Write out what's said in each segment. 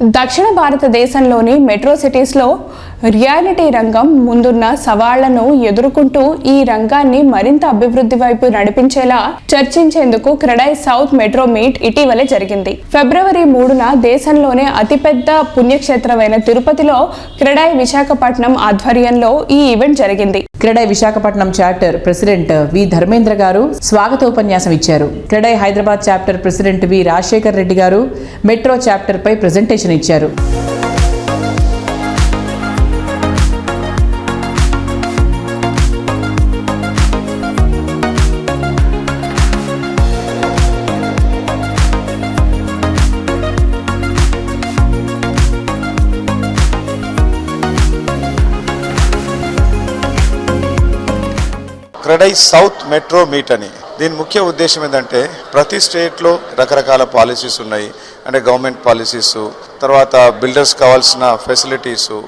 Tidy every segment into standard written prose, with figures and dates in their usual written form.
దక్షిణ భారతదేశంలోని మెట్రో సిటీస్లో రియాలిటీ రంగం ముందున్న సవాళ్లను ఎదుర్కొంటూ ఈ రంగాన్ని మరింత అభివృద్ధి వైపు నడిపించేలా చర్చించేందుకు క్రెడై సౌత్ మెట్రో మీట్ ఇటీవలే జరిగింది. ఫిబ్రవరి 3న దేశంలోనే అతిపెద్ద పుణ్యక్షేత్రమైన తిరుపతిలో క్రెడై విశాఖపట్నం ఆధ్వర్యంలో ఈ ఈవెంట్ జరిగింది. క్రెడై విశాఖపట్నం చాప్టర్ ప్రెసిడెంట్ వి ధర్మేంద్ర గారు స్వాగతోపన్యాసం ఇచ్చారు. క్రెడై హైదరాబాద్ చాప్టర్ ప్రెసిడెంట్ వి రాజశేఖర్ రెడ్డి గారు మెట్రో చాప్టర్ పై ప్రెజెంటేషన్ ఇచ్చారు. క్రెడై సౌత్ మెట్రో మీట్ అని దీని ముఖ్య ఉద్దేశం ఏంటంటే ప్రతి స్టేట్లో రకరకాల పాలసీస్ ఉన్నాయి. అంటే గవర్నమెంట్ పాలసీస్, తర్వాత బిల్డర్స్ కావాల్సిన ఫెసిలిటీసు,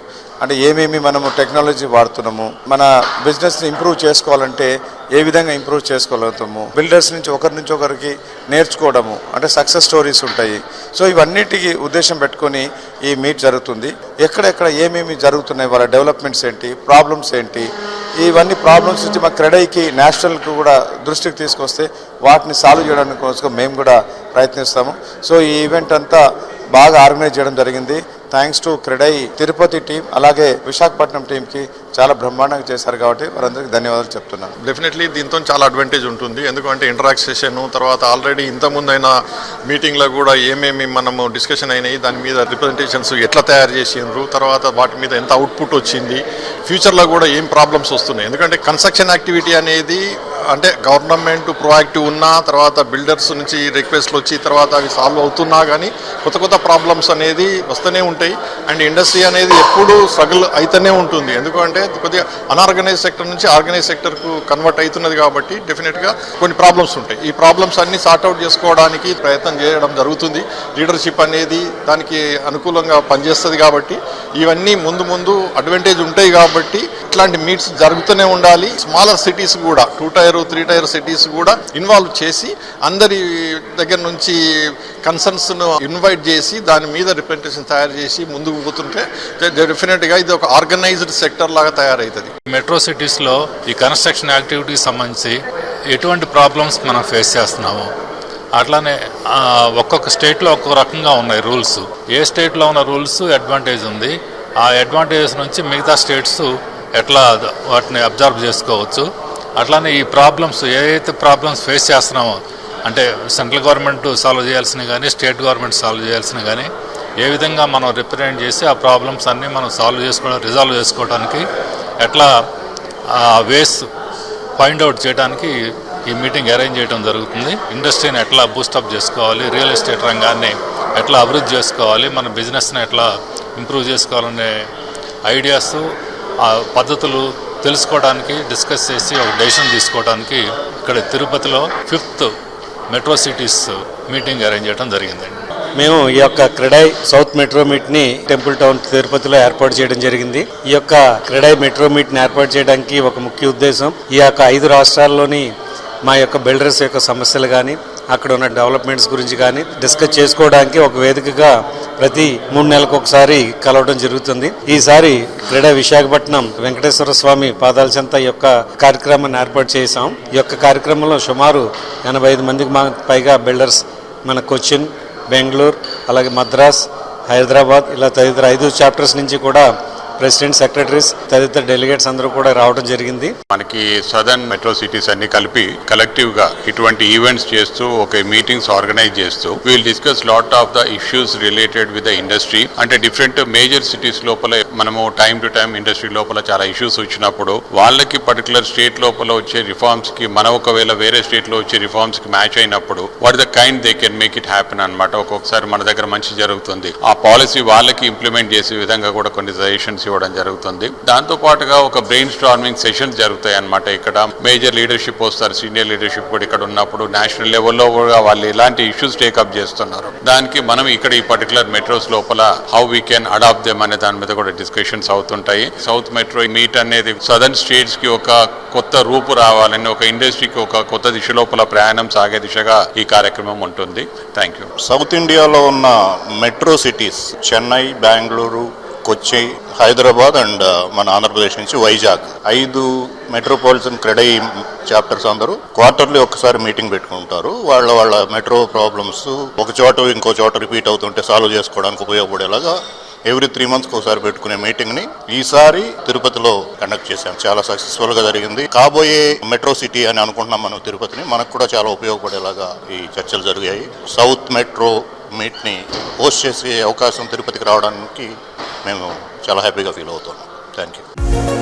అంటే ఏమేమి మనము టెక్నాలజీ వాడుతున్నాము, మన బిజినెస్ని ఇంప్రూవ్ చేసుకోవాలంటే ఏ విధంగా ఇంప్రూవ్ చేసుకోగలుగుతాము, బిల్డర్స్ నుంచి ఒకరికి నేర్చుకోవడము, అంటే సక్సెస్ స్టోరీస్ ఉంటాయి. సో ఇవన్నిటికీ ఉద్దేశం పెట్టుకొని ఈ మీట్ జరుగుతుంది. ఎక్కడెక్కడ ఏమేమి జరుగుతున్నాయి, వాళ్ళ డెవలప్మెంట్స్ ఏంటి, ప్రాబ్లమ్స్ ఏంటి, ఇవన్నీ ప్రాబ్లమ్స్ నుంచి మా క్రెడైకి నేషనల్కి కూడా దృష్టికి తీసుకొస్తే వాటిని సాల్వ్ చేయడానికి కోసం మేము కూడా ప్రయత్నిస్తాము. సో ఈ ఈవెంట్ అంతా బాగా ఆర్గనైజ్ చేయడం జరిగింది. Thanks to CREDAI Tirupati team, అలాగే విశాఖపట్నం టీంకి చాలా బ్రహ్మాండంగా చేశారు కాబట్టి వారందరికీ ధన్యవాదాలు చెప్తున్నాను. డెఫినెట్లీ దీంతో చాలా అడ్వాంటేజ్ ఉంటుంది. ఎందుకంటే ఇంటరాక్షన్ తర్వాత ఆల్రెడీ ఇంతకుముందైన మీటింగ్లో కూడా ఏమేమి మనము డిస్కషన్ అయినాయి, దాని మీద రిప్రజెంటేషన్స్ ఎట్లా తయారు చేసిండ్రు, తర్వాత వాటి మీద ఎంత అవుట్పుట్ వచ్చింది, ఫ్యూచర్లో కూడా ఏం ప్రాబ్లమ్స్ వస్తున్నాయి. ఎందుకంటే కన్స్ట్రక్షన్ యాక్టివిటీ అనేది అంటే గవర్నమెంట్ ప్రోయాక్టివ్ ఉన్నా, తర్వాత బిల్డర్స్ నుంచి రిక్వెస్ట్లు వచ్చి తర్వాత అవి సాల్వ్ అవుతున్నా కానీ కొత్త ప్రాబ్లమ్స్ అనేది వస్తూనే ఉంటాయి. అండ్ ఇండస్ట్రీ అనేది ఎప్పుడూ స్ట్రగుల్ అయితేనే ఉంటుంది. ఎందుకంటే కొద్దిగా అన్ఆర్గనైజ్ సెక్టర్ నుంచి ఆర్గనైజ్ సెక్టర్కు కన్వర్ట్ అవుతున్నది కాబట్టి డెఫినెట్గా కొన్ని ప్రాబ్లమ్స్ ఉంటాయి. ఈ ప్రాబ్లమ్స్ అన్ని సార్ట్అవుట్ చేసుకోవడానికి ప్రయత్నం చేయడం జరుగుతుంది. లీడర్షిప్ అనేది దానికి అనుకూలంగా పనిచేస్తుంది కాబట్టి ఇవన్నీ ముందు అడ్వాంటేజ్ ఉంటాయి. కాబట్టి ఇట్లాంటి మీట్స్ జరుగుతూనే ఉండాలి. స్మాలర్ సిటీస్ కూడా 2 టైర్ 3 టైర్ సిటీస్ కూడా ఇన్వాల్వ్ చేసి అందరి దగ్గర నుంచి కన్సర్న్స్ను ఇన్వైట్ చేసి దాని మీద రిప్రజెంటేషన్ తయారు చేసి ముందుకు పోతుంటే డెఫినెట్గా ఇది ఒక ఆర్గనైజ్డ్ సెక్టర్ లాగా తయారవుతుంది. మెట్రో సిటీస్లో ఈ కన్స్ట్రక్షన్ యాక్టివిటీకి సంబంధించి ఎటువంటి ప్రాబ్లమ్స్ మనం ఫేస్ చేస్తున్నాము, అట్లానే ఒక్కొక్క స్టేట్లో ఒక్కొక్క రకంగా ఉన్నాయి రూల్స్. ఏ స్టేట్లో ఉన్న రూల్స్ అడ్వాంటేజ్ ఉంది, ఆ అడ్వాంటేజెస్ నుంచి మిగతా స్టేట్స్ ఎట్లా వాటిని అబ్జర్వ్ చేసుకోవచ్చు. అట్లానే ఈ ప్రాబ్లమ్స్ ఏదైతే ప్రాబ్లమ్స్ ఫేస్ చేస్తున్నామో, అంటే సెంట్రల్ గవర్నమెంట్ సాల్వ్ చేయాల్సినవి కానీ స్టేట్ గవర్నమెంట్ సాల్వ్ చేయాల్సినవి కానీ ఏ విధంగా మనం రిప్రజెంట్ చేసి ఆ ప్రాబ్లమ్స్ అన్నీ మనం రిజాల్వ్ చేసుకోవడానికి ఎట్లా వేస్ ఫైండ్ అవుట్ చేయడానికి ఈ మీటింగ్ అరేంజ్ చేయడం జరుగుతుంది. ఇండస్ట్రీని ఎట్లా బూస్టప్ చేసుకోవాలి, రియల్ ఎస్టేట్ రంగాన్ని ఎట్లా అభివృద్ధి చేసుకోవాలి, మన బిజినెస్ని ఎట్లా ఇంప్రూవ్ చేసుకోవాలనే ఐడియాస్, పద్ధతులు తెలుసుకోవడానికి డిస్కస్ చేసి ఒక డెసిషన్ తీసుకోవడానికి ఇక్కడ తిరుపతిలో 5th metro cities meeting arrange చేయడం జరిగిందండి. మేము ఈ యొక్క క్రెడై సౌత్ మెట్రో మీట్ని టెంపుల్ టౌన్ తిరుపతిలో ఏర్పాటు చేయడం జరిగింది. ఈ యొక్క క్రెడై మెట్రో మీట్ని ఏర్పాటు చేయడానికి ఒక ముఖ్య ఉద్దేశం ఈ యొక్క 5 రాష్ట్రాల్లోని మా యొక్క బిల్డర్స్ యొక్క సమస్యలు కానీ అక్కడ ఉన్న డెవలప్మెంట్స్ గురించి కానీ డిస్కస్ చేసుకోవడానికి ఒక వేదికగా ప్రతి 3 నెలలకు ఒకసారి కలవడం జరుగుతుంది. ఈసారి క్రెడై విశాఖపట్నం వెంకటేశ్వర స్వామి పాదాల చెంత ఈ యొక్క కార్యక్రమాన్ని ఏర్పాటు చేశాం. ఈ యొక్క కార్యక్రమంలో సుమారు 85 మందికి పైగా బిల్డర్స్ మన కొచ్చిన్, బెంగళూరు, అలాగే మద్రాస్, హైదరాబాద్ ఇలా తదితర 5 చాప్టర్స్ నుంచి కూడా ప్రెసిడెంట్, సెక్రటరీస్, తదితర డెలిగేట్స్ అందరూ కూడా రావడం జరిగింది. మనకి సదర్న్ మెట్రో సిటీస్ అన్ని కలిపి కలెక్టివ్ గా ఇటువంటి ఈవెంట్స్ చేస్తూ ఒక మీటింగ్స్ ఆర్గనైజ్ చేస్తూ will discuss lot of the issues related with the industry. అంటే డిఫరెంట్ మేజర్ సిటీస్ లోపల మనము టైం టు టైం ఇండస్ట్రీ లోపల చాలా ఇష్యూస్ వచ్చినప్పుడు వాళ్ళకి పర్టికులర్ స్టేట్ లోపల వచ్చే రిఫార్మ్స్ కి మనం ఒకవేళ వేరే స్టేట్ లో వచ్చే రిఫార్మ్స్ కి మ్యాచ్ అయినప్పుడు what the kind they can make it happen అనమాట. ఒక్కొక్కసారి మన దగ్గర మంచి జరుగుతుంది, ఆ పాలసీ వాళ్ళకి ఇంప్లిమెంట్ చేసే విధంగా కూడా కొన్ని సజెషన్స్ ఇవ్వడం జరుగుతుంది. దాంతో పాటుగా ఒక బ్రెయిన్ స్టార్మింగ్ సెషన్స్ జరుగుతాయి అన్నమాట. ఇక్కడ మేజర్ లీడర్షిప్ వస్తారు, సీనియర్ లీడర్షిప్ కూడా ఇక్కడ ఉన్నప్పుడు నేషనల్ లెవెల్లో కూడా వాళ్ళు ఎలాంటి ఇష్యూస్ టేకప్ చేస్తున్నారు, దానికి మనం ఇక్కడ ఈ పర్టికులర్ మెట్రోస్ లోపల how we can adapt them అనే దాని మీద కూడా డిస్కషన్స్ అవుతుంటాయి. సౌత్ మెట్రో మీట్ అనేది సదర్న్ స్టేట్స్ కి ఒక కొత్త రూపు రావాలని, ఒక ఇండస్ట్రీకి ఒక కొత్త దిశ లోపల ప్రయాణం సాగే దిశగా ఈ కార్యక్రమం ఉంటుంది. Thank you. సౌత్ ఇండియాలో ఉన్న metro cities Chennai, Bengaluru, Kochi, Hyderabad and మన ఆంధ్రప్రదేశ్ నుంచి వైజాగ్ 5 మెట్రోపాలిటన్ క్రెడై చాప్టర్స్ అందరూ క్వార్టర్లీ ఒకసారి మీటింగ్ పెట్టుకుంటారు. వాళ్ళ మెట్రో ప్రాబ్లమ్స్ ఒక చోట ఇంకో చోట రిపీట్ అవుతుంటే సాల్వ్ చేసుకోవడానికి ఉపయోగపడేలాగా ఎవ్రీ 3 months ఒకసారి పెట్టుకునే మీటింగ్ ని ఈసారి తిరుపతిలో కండక్ట్ చేశాం. చాలా సక్సెస్ఫుల్ గా జరిగింది. కాబోయే మెట్రో సిటీ అని అనుకుంటున్నాం మనం తిరుపతిని. మనకు కూడా చాలా ఉపయోగపడేలాగా ఈ చర్చలు జరిగాయి. సౌత్ మెట్రో మీట్ ని హోస్ట్ చేసే అవకాశం తిరుపతికి రావడానికి మేము చాలా హ్యాపీగా ఫీల్ అవుతున్నాం. Thank you.